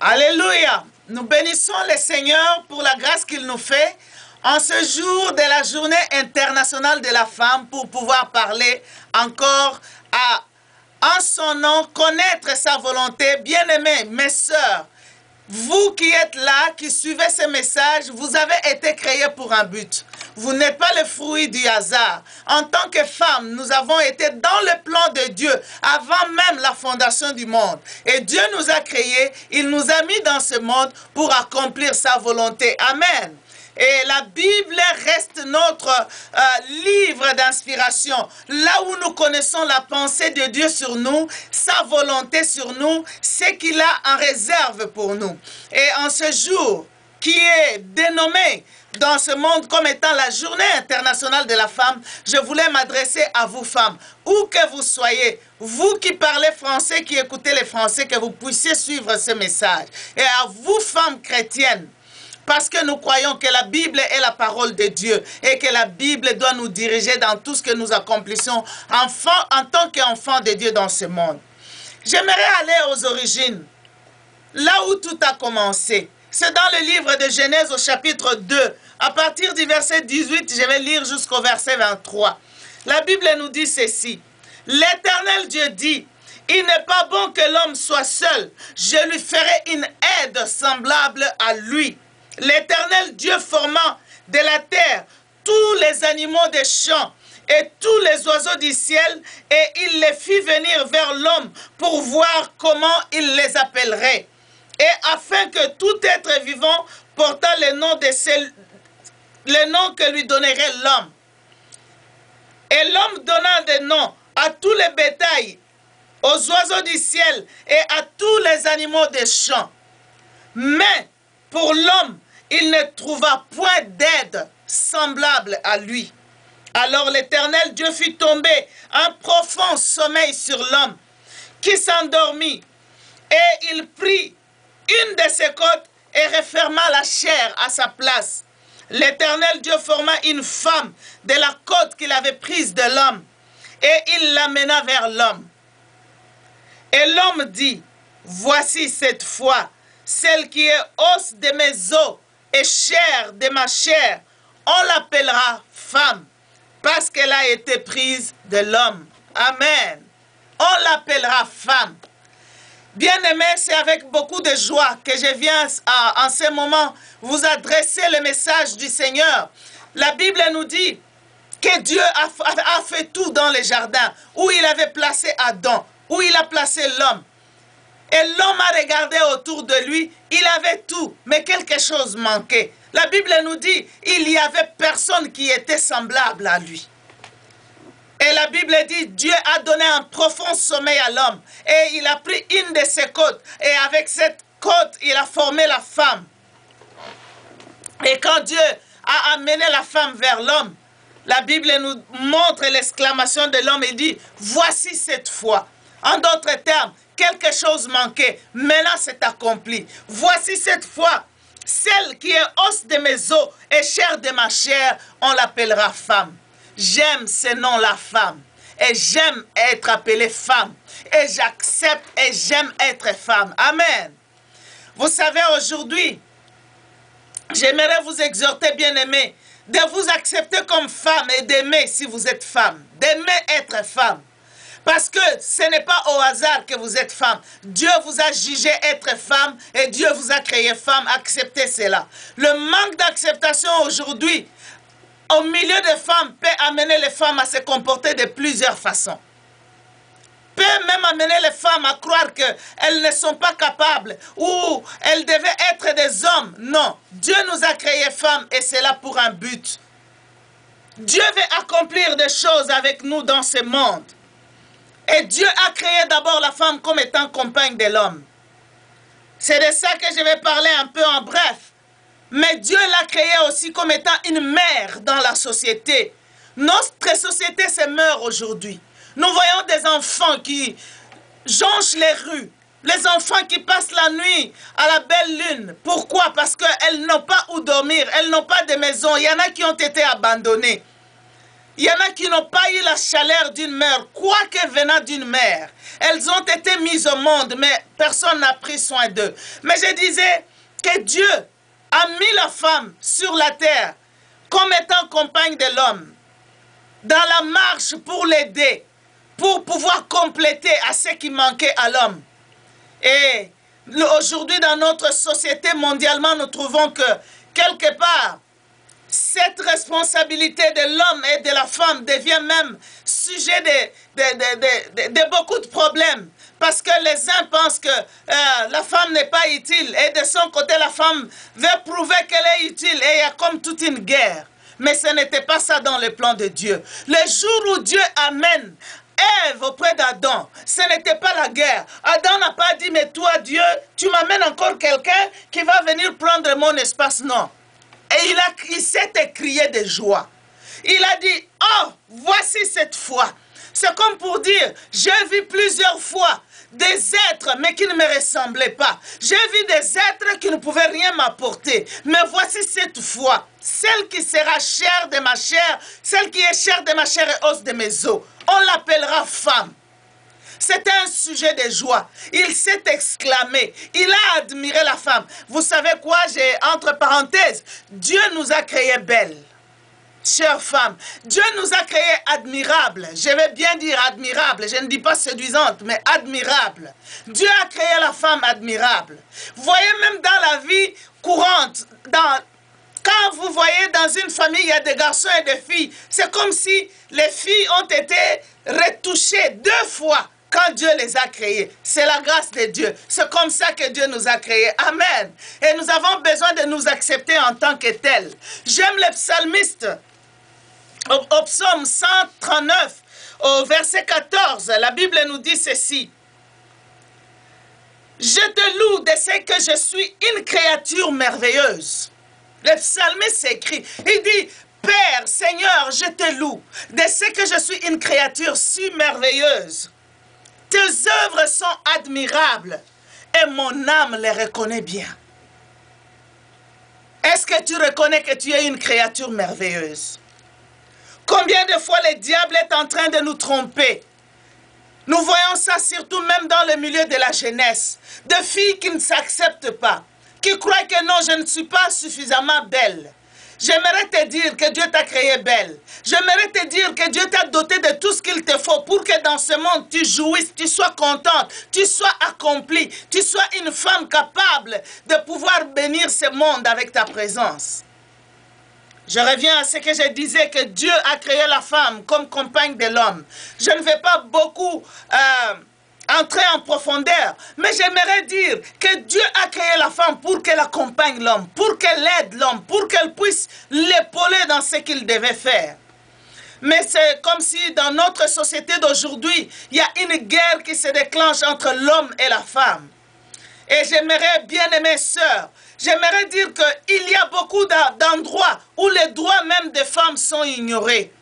Alléluia. Nous bénissons le Seigneur pour la grâce qu'il nous fait en ce jour de la journée internationale de la femme pour pouvoir parler encore en son nom, connaître sa volonté. Bien-aimés, mes sœurs, vous qui êtes là, qui suivez ce message, vous avez été créés pour un but. Vous n'êtes pas le fruit du hasard. En tant que femme, nous avons été dans le plan de Dieu avant même la fondation du monde. Et Dieu nous a créés, il nous a mis dans ce monde pour accomplir sa volonté. Amen. Et la Bible reste notre livre d'inspiration. Là où nous connaissons la pensée de Dieu sur nous, sa volonté sur nous, ce qu'il a en réserve pour nous. Et en ce jour qui est dénommé dans ce monde comme étant la journée internationale de la femme, je voulais m'adresser à vous femmes, où que vous soyez, vous qui parlez français, qui écoutez les français, que vous puissiez suivre ce message. Et à vous femmes chrétiennes, parce que nous croyons que la Bible est la parole de Dieu et que la Bible doit nous diriger dans tout ce que nous accomplissons en tant qu'enfants de Dieu dans ce monde. J'aimerais aller aux origines, là où tout a commencé. C'est dans le livre de Genèse au chapitre 2. À partir du verset 18, je vais lire jusqu'au verset 23. La Bible nous dit ceci. L'Éternel Dieu dit, « Il n'est pas bon que l'homme soit seul. Je lui ferai une aide semblable à lui. » L'Éternel Dieu forma de la terre tous les animaux des champs et tous les oiseaux du ciel, et il les fit venir vers l'homme pour voir comment il les appellerait. Et afin que tout être vivant portât le nom que lui donnerait l'homme. Et l'homme donna des noms à tous les bétails, aux oiseaux du ciel et à tous les animaux des champs. Mais pour l'homme, il ne trouva point d'aide semblable à lui. Alors l'Éternel Dieu fit tomber un profond sommeil sur l'homme, qui s'endormit, et il prit une de ses côtes et referma la chair à sa place. L'Éternel Dieu forma une femme de la côte qu'il avait prise de l'homme, et il l'amena vers l'homme. Et l'homme dit, « Voici cette fois, celle qui est os de mes os et chair de ma chair, on l'appellera femme, parce qu'elle a été prise de l'homme. » Amen. On l'appellera femme. Bien-aimés, c'est avec beaucoup de joie que je viens en ce moment vous adresser le message du Seigneur. La Bible nous dit que Dieu a fait tout dans les jardins, où il avait placé Adam, où il a placé l'homme. Et l'homme a regardé autour de lui, il avait tout, mais quelque chose manquait. La Bible nous dit, il n'y avait personne qui était semblable à lui. Et la Bible dit, Dieu a donné un profond sommeil à l'homme. Et il a pris une de ses côtes. Et avec cette côte, il a formé la femme. Et quand Dieu a amené la femme vers l'homme, la Bible nous montre l'exclamation de l'homme. Il dit, voici cette fois. En d'autres termes, quelque chose manquait. Maintenant, c'est accompli. Voici cette fois, celle qui est os de mes os et chair de ma chair, on l'appellera femme. J'aime ce nom-là, femme. Et j'aime être appelée femme. Et j'accepte et j'aime être femme. Amen. Vous savez, aujourd'hui, j'aimerais vous exhorter, bien-aimés, de vous accepter comme femme et d'aimer si vous êtes femme. D'aimer être femme. Parce que ce n'est pas au hasard que vous êtes femme. Dieu vous a jugé être femme et Dieu vous a créé femme. Acceptez cela. Le manque d'acceptation aujourd'hui, au milieu des femmes, peut amener les femmes à se comporter de plusieurs façons. Peut même amener les femmes à croire qu'elles ne sont pas capables ou elles devaient être des hommes. Non, Dieu nous a créés femmes et c'est là pour un but. Dieu veut accomplir des choses avec nous dans ce monde. Et Dieu a créé d'abord la femme comme étant compagne de l'homme. C'est de ça que je vais parler un peu en bref. Mais Dieu l'a créée aussi comme étant une mère dans la société. Notre société se meurt aujourd'hui. Nous voyons des enfants qui jonchent les rues. Les enfants qui passent la nuit à la belle lune. Pourquoi? Parce qu'elles n'ont pas où dormir. Elles n'ont pas de maison. Il y en a qui ont été abandonnés. Il y en a qui n'ont pas eu la chaleur d'une mère, quoique venant d'une mère. Elles ont été mises au monde, mais personne n'a pris soin d'eux. Mais je disais que Dieu a mis la femme sur la terre comme étant compagne de l'homme, dans la marche pour l'aider, pour pouvoir compléter à ce qui manquait à l'homme. Et aujourd'hui, dans notre société mondialement, nous trouvons que quelque part, cette responsabilité de l'homme et de la femme devient même sujet de beaucoup de problèmes. Parce que les uns pensent que la femme n'est pas utile. Et de son côté, la femme veut prouver qu'elle est utile. Et il y a comme toute une guerre. Mais ce n'était pas ça dans le plan de Dieu. Le jour où Dieu amène Ève auprès d'Adam, ce n'était pas la guerre. Adam n'a pas dit, mais toi Dieu, tu m'amènes encore quelqu'un qui va venir prendre mon espace. Non. Et il s'est écrié de joie. Il a dit, oh, voici cette fois. C'est comme pour dire, j'ai vu plusieurs fois des êtres, mais qui ne me ressemblaient pas. J'ai vu des êtres qui ne pouvaient rien m'apporter. Mais voici cette fois, celle qui sera chair de ma chair, celle qui est chair de ma chair et os de mes os. On l'appellera femme. C'était un sujet de joie. Il s'est exclamé. Il a admiré la femme. Vous savez quoi? J'ai entre parenthèses. Dieu nous a créé belles. Chère femme, Dieu nous a créé admirables. Je vais bien dire admirable. Je ne dis pas séduisante, mais admirable. Dieu a créé la femme admirable. Vous voyez, même dans la vie courante, quand vous voyez dans une famille, il y a des garçons et des filles, c'est comme si les filles ont été retouchées 2 fois quand Dieu les a créées. C'est la grâce de Dieu. C'est comme ça que Dieu nous a créés. Amen. Et nous avons besoin de nous accepter en tant que tels. J'aime le psalmiste. Au psaume 139, au verset 14, la Bible nous dit ceci. Je te loue de ce que je suis une créature merveilleuse. Le psalmiste s'écrit, il dit, Père, Seigneur, je te loue de ce que je suis une créature si merveilleuse. Tes œuvres sont admirables et mon âme les reconnaît bien. Est-ce que tu reconnais que tu es une créature merveilleuse? Combien de fois le diable est en train de nous tromper? Nous voyons ça surtout même dans le milieu de la jeunesse. De filles qui ne s'acceptent pas, qui croient que non, je ne suis pas suffisamment belle. J'aimerais te dire que Dieu t'a créée belle. J'aimerais te dire que Dieu t'a doté de tout ce qu'il te faut pour que dans ce monde tu jouisses, tu sois contente, tu sois accomplie, tu sois une femme capable de pouvoir bénir ce monde avec ta présence. Je reviens à ce que je disais, que Dieu a créé la femme comme compagne de l'homme. Je ne vais pas beaucoup entrer en profondeur, mais j'aimerais dire que Dieu a créé la femme pour qu'elle accompagne l'homme, pour qu'elle aide l'homme, pour qu'elle puisse l'épauler dans ce qu'il devait faire. Mais c'est comme si dans notre société d'aujourd'hui, il y a une guerre qui se déclenche entre l'homme et la femme. Et j'aimerais, bien aimées sœurs, j'aimerais dire qu'il y a beaucoup d'endroits où les droits même des femmes sont ignorés.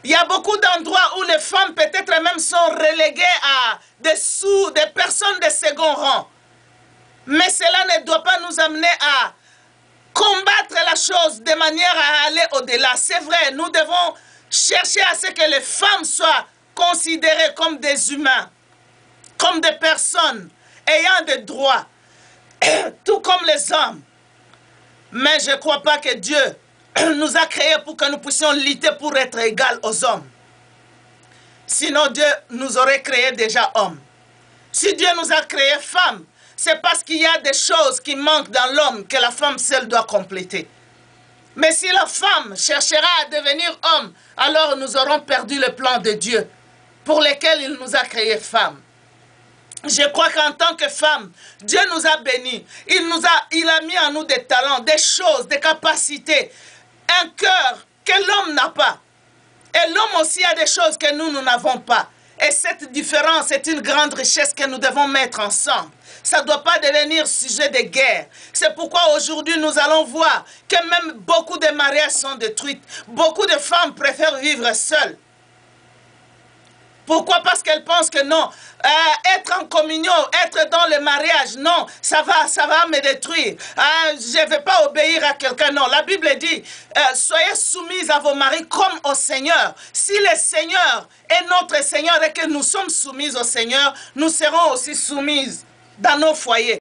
Il y a beaucoup d'endroits où les femmes peut-être même sont reléguées à des personnes de second rang. Mais cela ne doit pas nous amener à combattre la chose de manière à aller au-delà. C'est vrai, nous devons chercher à ce que les femmes soient considérées comme des humains, comme des personnes ayant des droits, tout comme les hommes. Mais je ne crois pas que Dieu nous a créés pour que nous puissions lutter pour être égales aux hommes. Sinon Dieu nous aurait créés déjà hommes. Si Dieu nous a créés femmes, c'est parce qu'il y a des choses qui manquent dans l'homme que la femme seule doit compléter. Mais si la femme cherchera à devenir homme, alors nous aurons perdu le plan de Dieu pour lequel il nous a créés femmes. Je crois qu'en tant que femme, Dieu nous a bénis. Il a mis en nous des talents, des choses, des capacités, un cœur que l'homme n'a pas. Et l'homme aussi a des choses que nous n'avons pas. Et cette différence est une grande richesse que nous devons mettre ensemble. Ça ne doit pas devenir sujet de guerre. C'est pourquoi aujourd'hui nous allons voir que même beaucoup de mariages sont détruits. Beaucoup de femmes préfèrent vivre seules Pourquoi? Parce qu'elle pense que non, être en communion, être dans le mariage, non, ça va me détruire. Je ne vais pas obéir à quelqu'un, non. La Bible dit, soyez soumises à vos maris comme au Seigneur. Si le Seigneur est notre Seigneur et que nous sommes soumises au Seigneur, nous serons aussi soumises dans nos foyers.